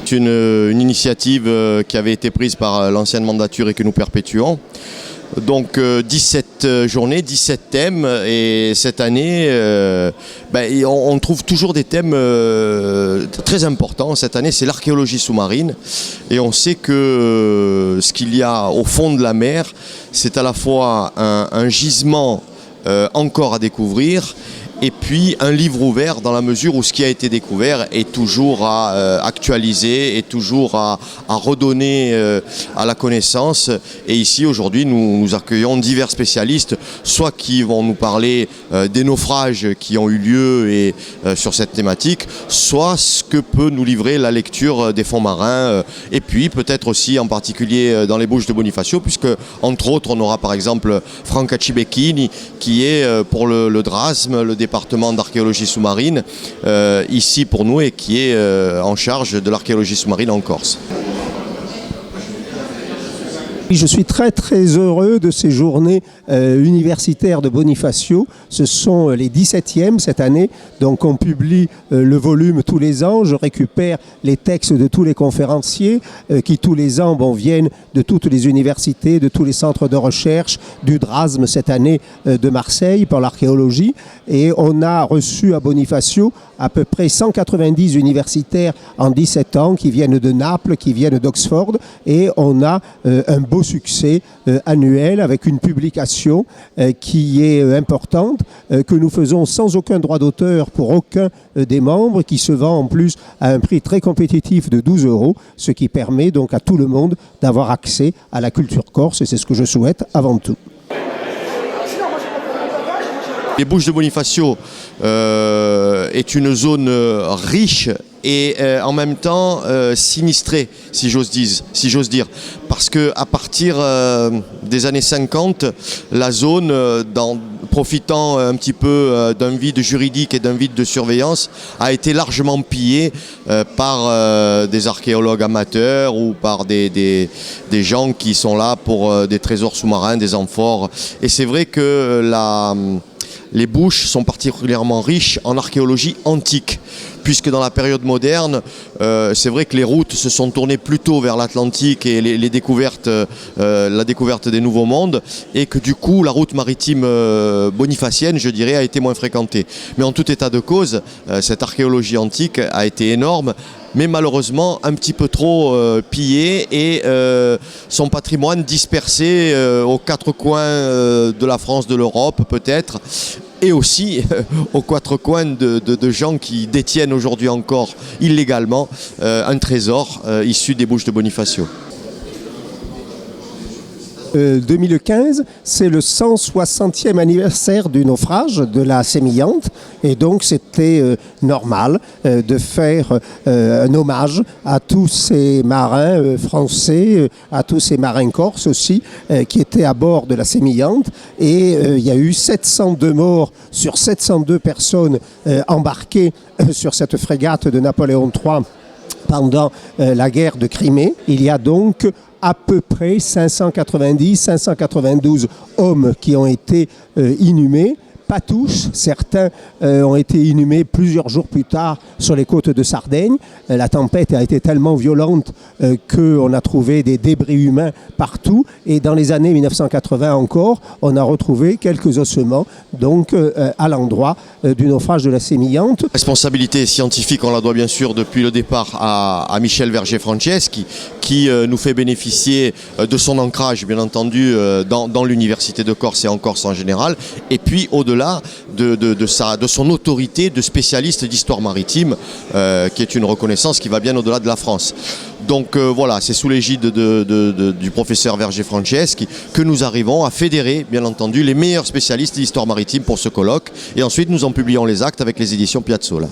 C'est une initiative qui avait été prise par l'ancienne mandature et que nous perpétuons. Donc 17 journées, 17 thèmes, et cette année on trouve toujours des thèmes très importants. Cette année c'est l'archéologie sous-marine, et on sait que ce qu'il y a au fond de la mer, c'est à la fois un gisement encore à découvrir, et puis un livre ouvert dans la mesure où ce qui a été découvert est toujours à actualiser, et toujours à redonner à la connaissance. Et ici aujourd'hui nous accueillons divers spécialistes, soit qui vont nous parler des naufrages qui ont eu lieu sur cette thématique, soit ce que peut nous livrer la lecture des fonds marins, et puis peut-être aussi en particulier dans les Bouches de Bonifacio, puisque entre autres on aura par exemple Franca Cibecchini qui est pour le DRASM, le département d'archéologie sous-marine, ici pour nous, et qui est en charge de l'archéologie sous-marine en Corse. Je suis très heureux de ces journées universitaires de Bonifacio. Ce sont les 17e cette année, donc on publie le volume tous les ans. Je récupère les textes de tous les conférenciers qui tous les ans viennent de toutes les universités, de tous les centres de recherche, du DRASM cette année de Marseille pour l'archéologie. Et on a reçu à Bonifacio à peu près 190 universitaires en 17 ans qui viennent de Naples, qui viennent d'Oxford, et on a un beau succès annuel avec une publication qui est importante, que nous faisons sans aucun droit d'auteur pour aucun des membres, qui se vend en plus à un prix très compétitif de 12 €, ce qui permet donc à tout le monde d'avoir accès à la culture corse, et c'est ce que je souhaite avant tout. Les Bouches de Bonifacio est une zone riche et en même temps sinistrée, si j'ose dire. Parce qu'à partir des années 50, la zone, profitant un petit peu d'un vide juridique et d'un vide de surveillance, a été largement pillée par des archéologues amateurs ou par des gens qui sont là pour des trésors sous-marins, des amphores. Et c'est vrai que les Bouches sont particulièrement riches en archéologie antique, puisque dans la période moderne, c'est vrai que les routes se sont tournées plutôt vers l'Atlantique et la découverte des nouveaux mondes, et que du coup la route maritime bonifacienne, je dirais, a été moins fréquentée. Mais en tout état de cause, cette archéologie antique a été énorme, mais malheureusement un petit peu trop pillé, et son patrimoine dispersé aux quatre coins de la France, de l'Europe peut-être, et aussi aux quatre coins de gens qui détiennent aujourd'hui encore illégalement un trésor issu des Bouches de Bonifacio. 2015, c'est le 160e anniversaire du naufrage de la Sémillante, et donc c'était normal de faire un hommage à tous ces marins français, à tous ces marins corses aussi, qui étaient à bord de la Sémillante, et il y a eu 702 morts sur 702 personnes embarquées sur cette frégate de Napoléon III pendant la guerre de Crimée. Il y a donc à peu près 592 hommes qui ont été inhumés. Pas tous, certains ont été inhumés plusieurs jours plus tard sur les côtes de Sardaigne. La tempête a été tellement violente qu'on a trouvé des débris humains partout. Et dans les années 1980 encore, on a retrouvé quelques ossements donc, à l'endroit du naufrage de la Sémillante. La responsabilité scientifique, on la doit bien sûr depuis le départ à Michel Verger-Franceschi, qui nous fait bénéficier de son ancrage, bien entendu, dans l'Université de Corse et en Corse en général, et puis au-delà de son autorité de spécialiste d'histoire maritime, qui est une reconnaissance qui va bien au-delà de la France. Donc voilà, c'est sous l'égide du professeur Verger-Franceschi que nous arrivons à fédérer, bien entendu, les meilleurs spécialistes d'histoire maritime pour ce colloque, et ensuite nous en publions les actes avec les éditions Piazzolla.